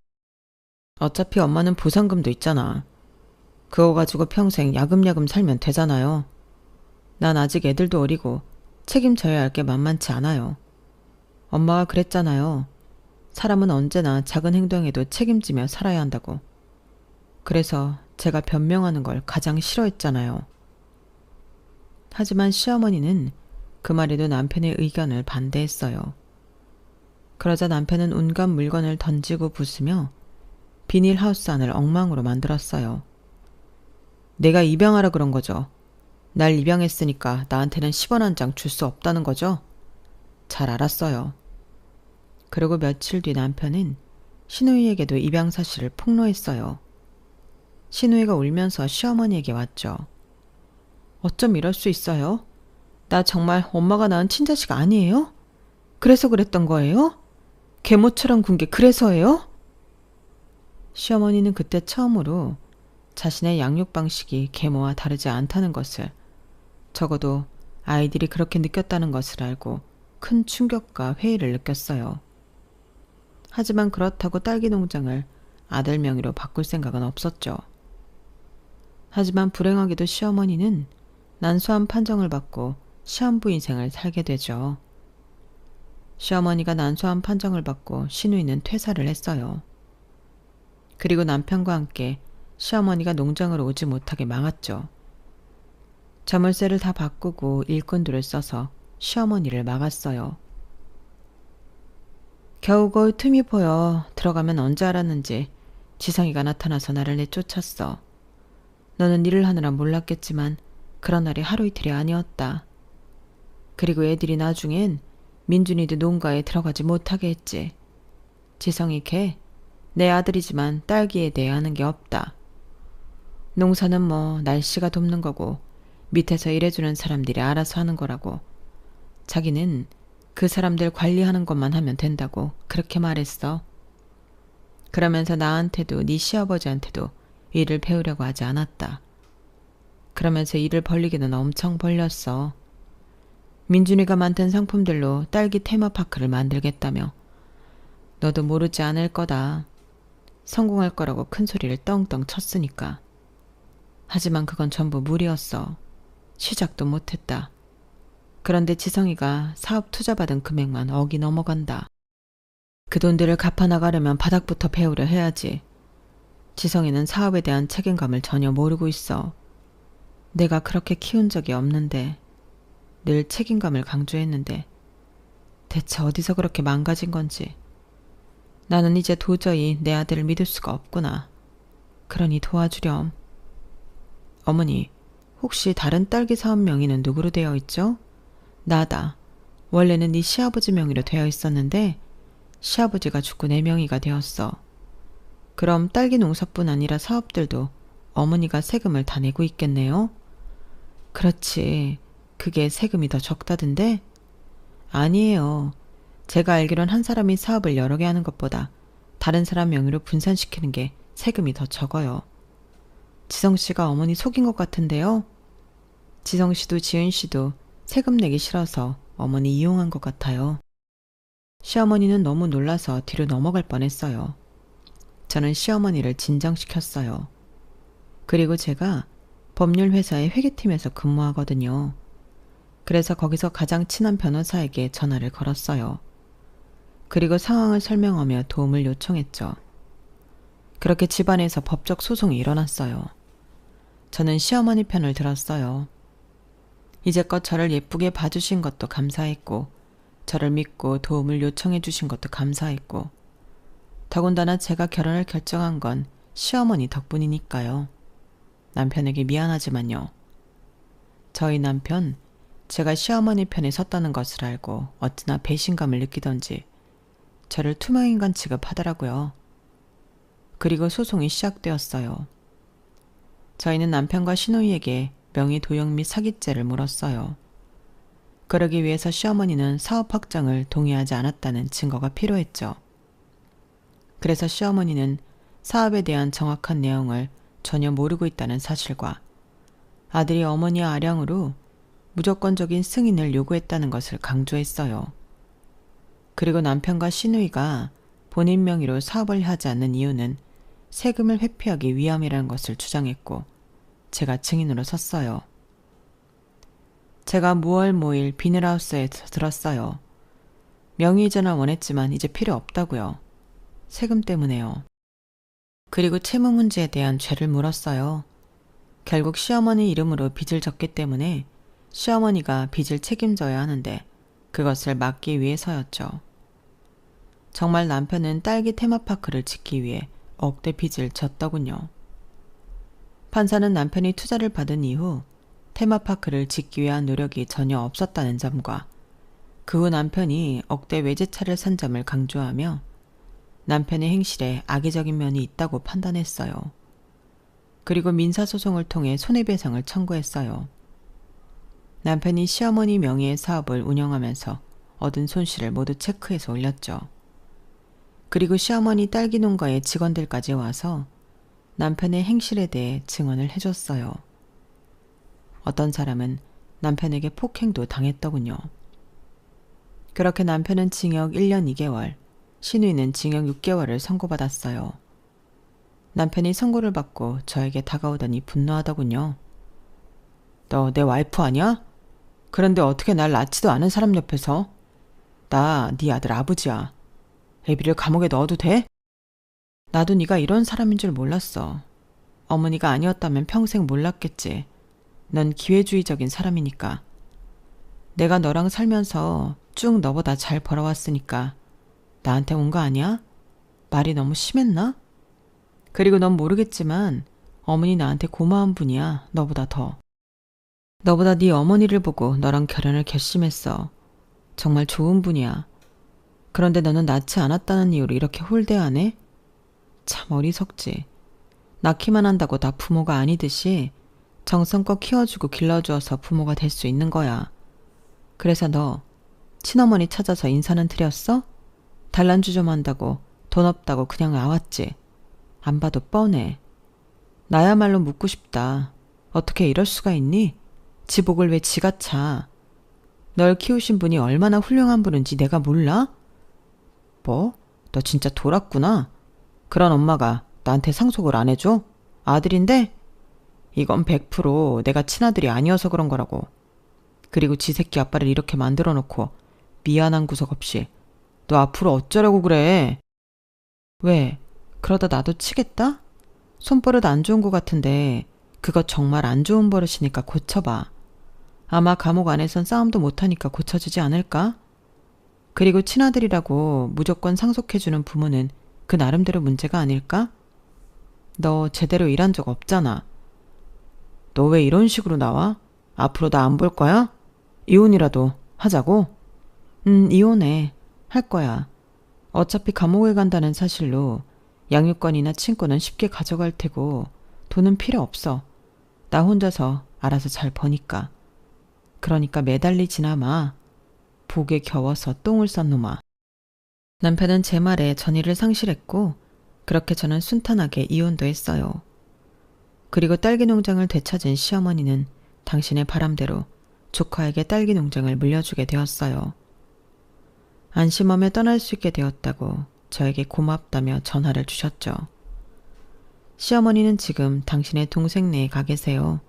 어차피 엄마는 보상금도 있잖아. 그거 가지고 평생 야금야금 살면 되잖아요. 난 아직 애들도 어리고 책임져야 할 게 만만치 않아요. 엄마가 그랬잖아요. 사람은 언제나 작은 행동에도 책임지며 살아야 한다고. 그래서 제가 변명하는 걸 가장 싫어했잖아요. 하지만 시어머니는 그 말에도 남편의 의견을 반대했어요. 그러자 남편은 온갖 물건을 던지고 부수며 비닐하우스 안을 엉망으로 만들었어요. 내가 입양하라 그런 거죠. 날 입양했으니까 나한테는 10원 한 장 줄 수 없다는 거죠? 잘 알았어요. 그리고 며칠 뒤 남편은 시누이에게도 입양 사실을 폭로했어요. 시누이가 울면서 시어머니에게 왔죠. 어쩜 이럴 수 있어요? 나 정말 엄마가 낳은 친자식 아니에요? 그래서 그랬던 거예요? 계모처럼 군 게 그래서예요? 시어머니는 그때 처음으로 자신의 양육 방식이 계모와 다르지 않다는 것을, 적어도 아이들이 그렇게 느꼈다는 것을 알고 큰 충격과 회의를 느꼈어요. 하지만 그렇다고 딸기 농장을 아들 명의로 바꿀 생각은 없었죠. 하지만 불행하게도 시어머니는 난소암 판정을 받고 시한부 인생을 살게 되죠. 시어머니가 난소암 판정을 받고 시누이는 퇴사를 했어요. 그리고 남편과 함께 시어머니가 농장으로 오지 못하게 막았죠. 자물쇠를 다 바꾸고 일꾼들을 써서 시어머니를 막았어요. 겨우 거울 틈이 보여 들어가면 언제 알았는지 지성이가 나타나서 나를 내쫓았어. 너는 일을 하느라 몰랐겠지만 그런 날이 하루 이틀이 아니었다. 그리고 애들이 나중엔 민준이도 농가에 들어가지 못하게 했지. 지성이 걔 내 아들이지만 딸기에 대해 아는 게 없다. 농사는 뭐 날씨가 돕는 거고 밑에서 일해주는 사람들이 알아서 하는 거라고. 자기는 그 사람들 관리하는 것만 하면 된다고 그렇게 말했어. 그러면서 나한테도 네 시아버지한테도 일을 배우려고 하지 않았다. 그러면서 일을 벌리기는 엄청 벌렸어. 민준이가 만든 상품들로 딸기 테마파크를 만들겠다며. 너도 모르지 않을 거다. 성공할 거라고 큰 소리를 떵떵 쳤으니까. 하지만 그건 전부 무리였어. 시작도 못했다. 그런데 지성이가 사업 투자받은 금액만 억이 넘어간다. 그 돈들을 갚아나가려면 바닥부터 배우려 해야지. 지성이는 사업에 대한 책임감을 전혀 모르고 있어. 내가 그렇게 키운 적이 없는데, 늘 책임감을 강조했는데 대체 어디서 그렇게 망가진 건지. 나는 이제 도저히 내 아들을 믿을 수가 없구나. 그러니 도와주렴. 어머니, 혹시 다른 딸기 사업 명의는 누구로 되어 있죠? 나다. 원래는 네 시아버지 명의로 되어 있었는데 시아버지가 죽고 내 명의가 되었어. 그럼 딸기 농사뿐 아니라 사업들도 어머니가 세금을 다 내고 있겠네요? 그렇지. 그게 세금이 더 적다던데? 아니에요. 제가 알기론 한 사람이 사업을 여러 개 하는 것보다 다른 사람 명의로 분산시키는 게 세금이 더 적어요. 지성씨가 어머니 속인 것 같은데요? 지성씨도 지은씨도 세금 내기 싫어서 어머니 이용한 것 같아요. 시어머니는 너무 놀라서 뒤로 넘어갈 뻔했어요. 저는 시어머니를 진정시켰어요. 그리고 제가 법률회사의 회계팀에서 근무하거든요. 그래서 거기서 가장 친한 변호사에게 전화를 걸었어요. 그리고 상황을 설명하며 도움을 요청했죠. 그렇게 집안에서 법적 소송이 일어났어요. 저는 시어머니 편을 들었어요. 이제껏 저를 예쁘게 봐주신 것도 감사했고, 저를 믿고 도움을 요청해 주신 것도 감사했고, 더군다나 제가 결혼을 결정한 건 시어머니 덕분이니까요. 남편에게 미안하지만요. 저희 남편, 제가 시어머니 편에 섰다는 것을 알고 어찌나 배신감을 느끼던지 저를 투명인간 취급하더라고요. 그리고 소송이 시작되었어요. 저희는 남편과 시누이에게 명의 도용 및 사기죄를 물었어요. 그러기 위해서 시어머니는 사업 확장을 동의하지 않았다는 증거가 필요했죠. 그래서 시어머니는 사업에 대한 정확한 내용을 전혀 모르고 있다는 사실과 아들이 어머니의 아량으로 무조건적인 승인을 요구했다는 것을 강조했어요. 그리고 남편과 시누이가 본인 명의로 사업을 하지 않는 이유는 세금을 회피하기 위함이라는 것을 주장했고 제가 증인으로 섰어요. 제가 무월 모일 비닐하우스에서 들었어요. 명의 이전을 원했지만 이제 필요 없다고요. 세금 때문에요. 그리고 채무 문제에 대한 죄를 물었어요. 결국 시어머니 이름으로 빚을 졌기 때문에 시어머니가 빚을 책임져야 하는데 그것을 막기 위해서였죠. 정말 남편은 딸기 테마파크를 짓기 위해 억대 빚을 졌더군요. 판사는 남편이 투자를 받은 이후 테마파크를 짓기 위한 노력이 전혀 없었다는 점과 그 후 남편이 억대 외제차를 산 점을 강조하며 남편의 행실에 악의적인 면이 있다고 판단했어요. 그리고 민사소송을 통해 손해배상을 청구했어요. 남편이 시어머니 명의의 사업을 운영하면서 얻은 손실을 모두 체크해서 올렸죠. 그리고 시어머니 딸기 농가의 직원들까지 와서 남편의 행실에 대해 증언을 해줬어요. 어떤 사람은 남편에게 폭행도 당했더군요. 그렇게 남편은 징역 1년 2개월, 시누이는 징역 6개월을 선고받았어요. 남편이 선고를 받고 저에게 다가오더니 분노하더군요. 너 내 와이프 아니야? 그런데 어떻게 날 낳지도 않은 사람 옆에서? 나 네 아들 아버지야. 애비를 감옥에 넣어도 돼? 나도 네가 이런 사람인 줄 몰랐어. 어머니가 아니었다면 평생 몰랐겠지. 넌 기회주의적인 사람이니까. 내가 너랑 살면서 쭉 너보다 잘 벌어왔으니까 나한테 온 거 아니야? 말이 너무 심했나? 그리고 넌 모르겠지만 어머니 나한테 고마운 분이야. 너보다 더. 너보다 네 어머니를 보고 너랑 결혼을 결심했어. 정말 좋은 분이야. 그런데 너는 낳지 않았다는 이유로 이렇게 홀대하네? 참 어리석지. 낳기만 한다고 다 부모가 아니듯이 정성껏 키워주고 길러주어서 부모가 될 수 있는 거야. 그래서 너 친어머니 찾아서 인사는 드렸어? 단란주 좀 한다고 돈 없다고 그냥 나왔지. 안 봐도 뻔해. 나야말로 묻고 싶다. 어떻게 이럴 수가 있니? 지복을 왜 지가 차? 널 키우신 분이 얼마나 훌륭한 분인지 내가 몰라? 뭐? 너 진짜 돌았구나. 그런 엄마가 나한테 상속을 안 해줘? 아들인데? 이건 100% 내가 친아들이 아니어서 그런 거라고. 그리고 지 새끼 아빠를 이렇게 만들어 놓고 미안한 구석 없이 너 앞으로 어쩌려고 그래? 왜? 그러다 나도 치겠다? 손버릇 안 좋은 거 같은데 그거 정말 안 좋은 버릇이니까 고쳐봐. 아마 감옥 안에선 싸움도 못하니까 고쳐지지 않을까? 그리고 친아들이라고 무조건 상속해주는 부모는 그 나름대로 문제가 아닐까? 너 제대로 일한 적 없잖아. 너 왜 이런 식으로 나와? 앞으로 나 안 볼 거야? 이혼이라도 하자고? 이혼해. 할 거야. 어차피 감옥에 간다는 사실로 양육권이나 친권은 쉽게 가져갈 테고 돈은 필요 없어. 나 혼자서 알아서 잘 버니까. 그러니까 매달리지나 마. 복에 겨워서 똥을 싼 놈아. 남편은 제 말에 전의를 상실했고 그렇게 저는 순탄하게 이혼도 했어요. 그리고 딸기 농장을 되찾은 시어머니는 당신의 바람대로 조카에게 딸기 농장을 물려주게 되었어요. 안심하며 떠날 수 있게 되었다고 저에게 고맙다며 전화를 주셨죠. 시어머니는 지금 당신의 동생네에 가 계세요.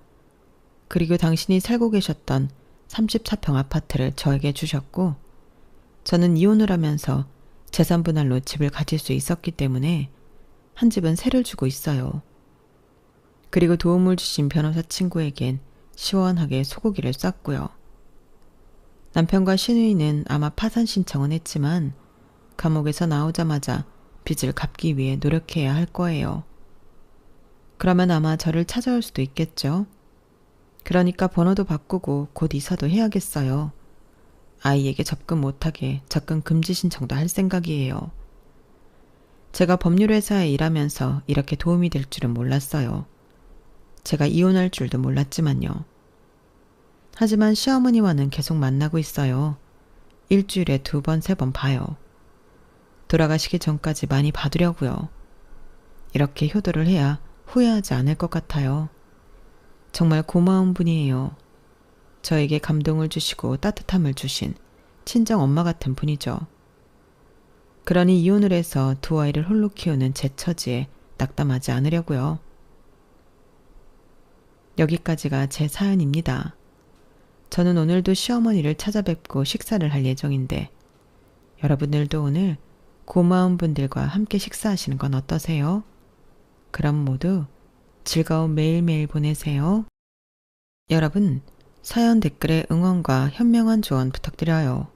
그리고 당신이 살고 계셨던 34평 아파트를 저에게 주셨고 저는 이혼을 하면서 재산 분할로 집을 가질 수 있었기 때문에 한 집은 새를 주고 있어요. 그리고 도움을 주신 변호사 친구에겐 시원하게 소고기를 쌌고요. 남편과 시누이는 아마 파산 신청은 했지만 감옥에서 나오자마자 빚을 갚기 위해 노력해야 할 거예요. 그러면 아마 저를 찾아올 수도 있겠죠. 그러니까 번호도 바꾸고 곧 이사도 해야겠어요. 아이에게 접근 못하게 접근 금지 신청도 할 생각이에요. 제가 법률회사에 일하면서 이렇게 도움이 될 줄은 몰랐어요. 제가 이혼할 줄도 몰랐지만요. 하지만 시어머니와는 계속 만나고 있어요. 일주일에 2번, 3번 봐요. 돌아가시기 전까지 많이 봐두려고요. 이렇게 효도를 해야 후회하지 않을 것 같아요. 정말 고마운 분이에요. 저에게 감동을 주시고 따뜻함을 주신 친정 엄마 같은 분이죠. 그러니 이혼을 해서 2아이를 홀로 키우는 제 처지에 낙담하지 않으려고요. 여기까지가 제 사연입니다. 저는 오늘도 시어머니를 찾아뵙고 식사를 할 예정인데 여러분들도 오늘 고마운 분들과 함께 식사하시는 건 어떠세요? 그럼 모두 즐거운 매일매일 보내세요. 여러분, 사연 댓글에 응원과 현명한 조언 부탁드려요.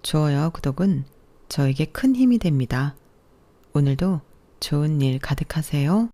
좋아요, 구독은 저에게 큰 힘이 됩니다. 오늘도 좋은 일 가득하세요.